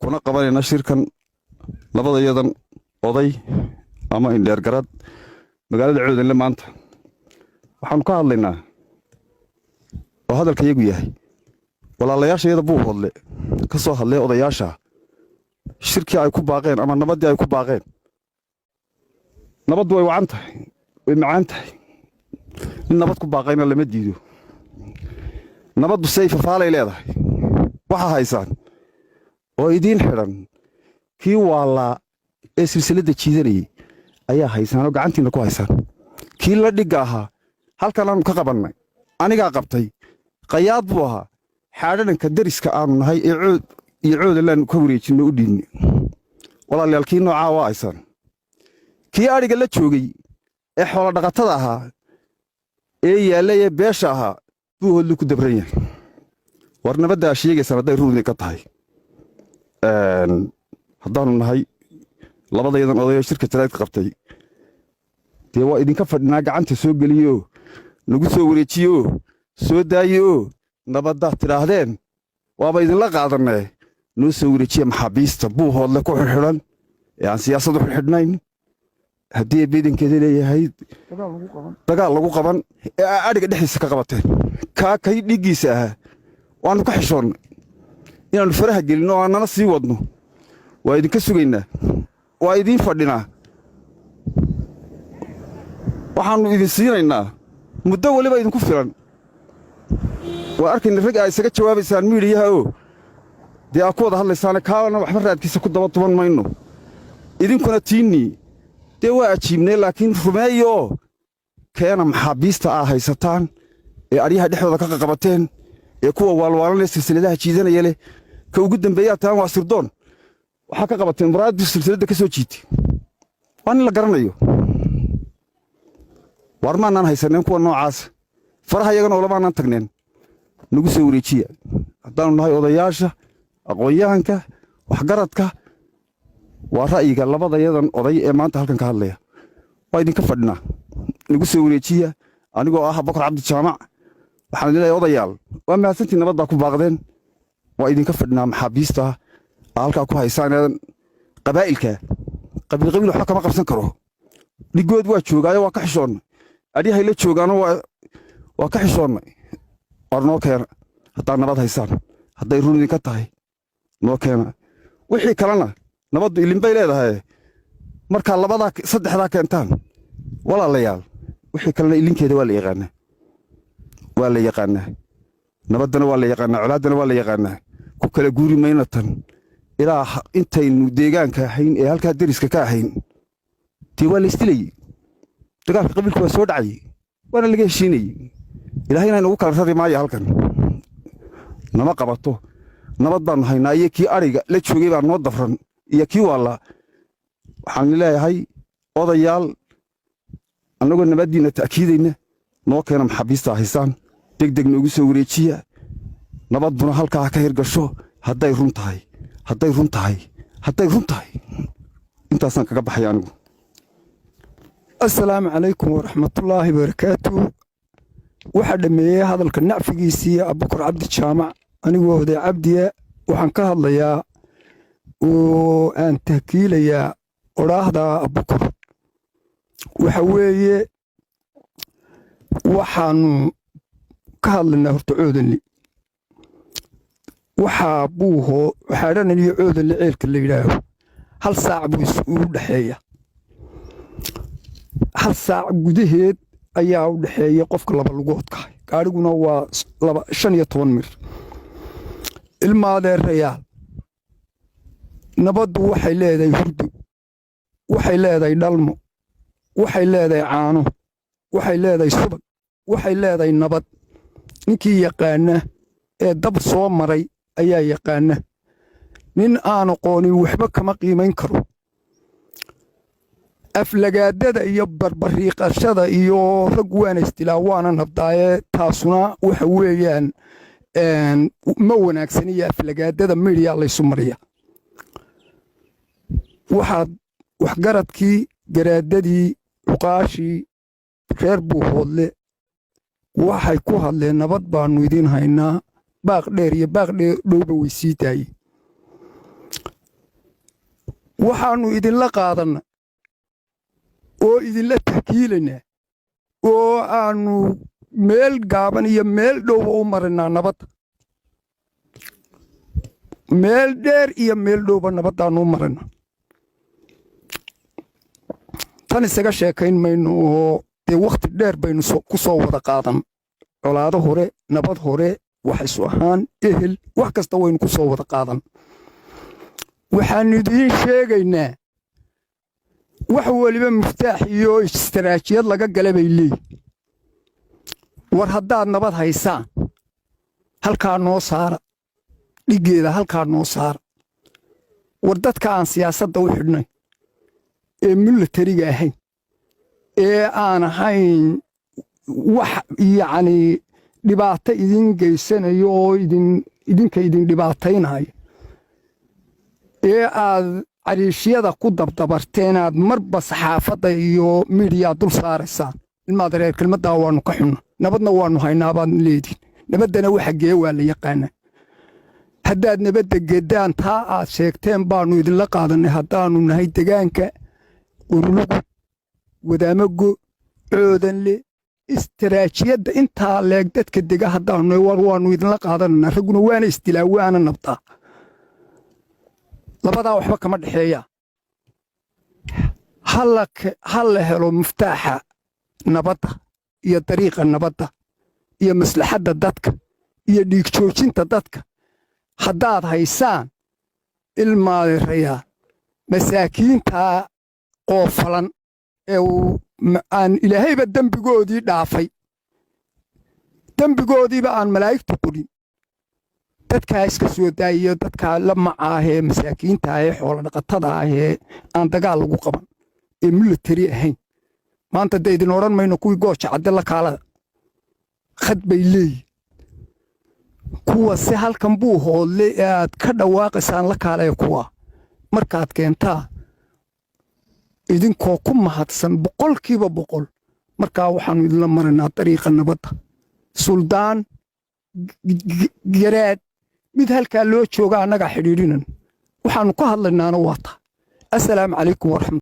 kuna qabanayna shirkan labadayadan oday ama indheer garad magaalada Coodanle maanta waxaan ka hadlaynaa oo hadalkayagu yahay walaalayaashayada buu hodle ka soo hadlay odayaasha shirkii ay ku baaqeen ama nabadii ay ku baaqeen nabad way wacan tahay way macaan tahay in nabad ku baaqayna lama diido nabaddu say fafaalay leedahay waxa haysaan oo idiin xiran kii waalaa ee silsilada jiidanayay ayaa haysaan oo gacantiina ku haysaan kii la dhiga ahaa halkan aanu ka qabannay anigaa qabtay qayaad buu ahaa xaadhananka dariska aanu nahay ee Coodanle ka wareejinno u dhiibni walaalayaal kii noocaa waa haysaan kii ariga la joogay ee xoolo dhaqatada ahaa ee yaalay ee beesha ahaa buu hodlu ku dabran yahay war nabadda sheegaysan hadday ruudni ka tahay haddaanu nahay labadayadan oday shirka jaraadka qabtay dee waa idinka fadhinaa gacanta soo geliyo nagu soo wareejiyo soo daayo nabadda tidhaahdeen waaba idinla qaadanay noo soo wareejiya maxaabiista buu hoodle ku xidhan ee aan siyaasadu xidhnayn haddii biidankeeda leeyahay dagaal lagu qaban ee adhiga dhexdiisa ka qabateen kay dhigiisa ah waanu ka xishoonnay inaanu faraha gelino oo aanana sii wadno waa idinka sugaynaa waa idiin fadhinaa waxaanu idin siinaynaa muddo waliba idinku filan waa arkayna rag ay isaga jawaabaysaan miidiyaha oo dee aa ku wada hadlaysaane kaana waxba raadkiisa ku daba tuban mayno idinkuna tiinnii dee waa ajiibnay laakiin rumeeyo keena maxaabiista aa haysataan ee aryaha dhexdooda ka qaqabateen ee kuwa waalwaalanee silsiladaha jiidanaya leh ka ugu dambeeyaa taan waa sirdoon waxaa ka qabateen muraaddu silsiladda ka soo jiitay waa nin la garanayo war maanaan haysaneen kuwa noocaas faraha iyagana olamaanaan tagneen nagu soo wareejiya haddaanu nahay odayaasha aqoon-yahanka waxgaradka waa ra'yiga labadayadan oday ee maanta halkan ka hadlaya waa idinka fadhinaa nagu soo wareejiya anigoo ah Abubakar Cabdi Jaamac waxaan leeyahay odayaal waa mahadsantiin nabadda ku baaqdeen waa idinka fadhinaa maxaabiista halka ku haysaan qabaa'ilka qabiil waxa kama qabsan karo dhigood waa joogaayo waa ka xishoon adihay la joogaano waa ka xishoon arnoo keena hadaa nabad haysaan haday runidin ka tahay noo keena wixii kalena nabaddu ilin bay leedahay marka labada saddexda keentaan walaalayaal wixii kalena ilinkeeda waa la yaqaanaa nabaddana waa la yaqaanaa colaadana waa la yaqaanaa ku kala guuri mayna tan ilaa intaynu deegaanka ahayn ee halkaa dariska ka ahayn tii waa la isdilayey dagaalka qabiilku waa soo dhacay waana laga heshiinayey ilaahayna inagu kala rari maayo halkan nama qabato nabad baanu haynaa iyo kii ariga la joogay baa noo dafran iyo kii waala waxaan leeyahay odayaal annagoo nabaddiina ta'kiidayna noo keena maxaabiista haysaan degdeg noogu soo wareejiya nabadduna halkaa ka hirgasho hadday run tahay intaasaan kaga baxay anigu assalaamu calaykum waraxmatullaahi wabarakaatuh waxaa dhameeyey hadalka nacfigiisii Abubakar Cabdi Jaamac anigoo oday cabdiya waxaan ka hadlayaa oo aan tahkiilayaa oraahda Abubakar waxa weeye waxaanu ka hadlaynaa horta Coodanle waxaa buuho xaadhananiyo Coodanle ceelka la yidhaaho hal saac buu isugu dhaxeeya hal saac gudaheed ayaa u dhaxeeya qofka laba lugoodka gaariguna waa 15 mir ilmaadeerayaal nabaddu waxay leedahay hurdo waxay leedahay dhalmo waxay leedahay caano waxay leedahay subag waxay leedahay nabad ninkii yaqaana ee dab soo maray ayaa yaqaana nin aan aqoonin waxba kama qiimayn karo aflagaadada iyo barbariiqashada iyo rag waana istilaa waana nabdaaye taasuna waxa weeyaan ma wanaagsan iyo aflagaadada media laysu mariya waxaad waxgaradkii garaadadii uqaashii reer Buuhoodle waxay ku hadleen nabad baanu idin haynaa baaq dheer iyo baaq dhowba way sii taayeen waxaannu idinla qaadanna oo idinla tahkiilaynaa oo aannu meel gaaban iyo meel dhowba u marinnaa nabadda meel dheer iyo meel dhowba nabaddaannu u marinnaa tan isaga sheekayn mayno oo dee wakhti dheer baynu ku soo wada qaadan colaado hore nabad hore wax isu ahaan ehel wax kasta waynu ku soo wada qaadan waxaannu idiin sheegaynaa wax weliba miftaax iyo istaraajiyad laga gala bay leeyihin war haddaad nabad haysaan halkaa noo saara dhiggeeda halkaa noo saara war dadka aan siyaasadda u xidhnay ee milatariga ahayn ee aan ahayn wax yacnii dhibaato idin geysanayo oo idinka idin dhibaataynayo ee aad cariishyada ku dabdabarteen aad marba saxaafadda iyo miidiyaa dul saaraysaan ilmaad reer kelmaddaa waannu ka xunna nabadna waannu haynaa baad leediin nabaddana waxa gee waa la yaqaanaa haddaad nabadda geddaan taa aad sheegteen baannu idinla qaadannay haddaannu nahay degaanka qurlugu wadaamago coodanle istaraajiyadda intaa leeg dadka dega haddaannu nahay war waannu idinla qaadananaa ragguna waana isdilaa waana nabdaa labadaa waxba kama dhexeeyaa ha la helo miftaaxa nabadda iyo dariiqa nabadda iyo maslaxadda dadka iyo dhiigjoojinta dadka haddaad haysaan ilmaadeerayaa masaakiintaa qoofalan ee aan ilaahayba dembigoodii dhaafay dembigoodiiba aan malaa'igtu qudhin dadkaa iska soo daayiyo dadkaa la macaahee masaakiinta ahee xoolodhaqatada ahee aan dagaal lagu qaban ee milatari ahayn maanta dee idin odhan mayno kuwii gooja cadde la kaalada khad bay leeyihin kuwa se halkan buu hoodle ee aad ka dhawaaqaysaan la kaalaya kuwa markaad keentaa idinkoo ku mahadsan 100% markaa waxaannu idinla maraynaa dariiqa nabadda suldaan garaad mid halkaa loo jooga annagaa xidhiidhinan waxaannu ka hadlaynaana waa taa assalaamu calaykum waraxmat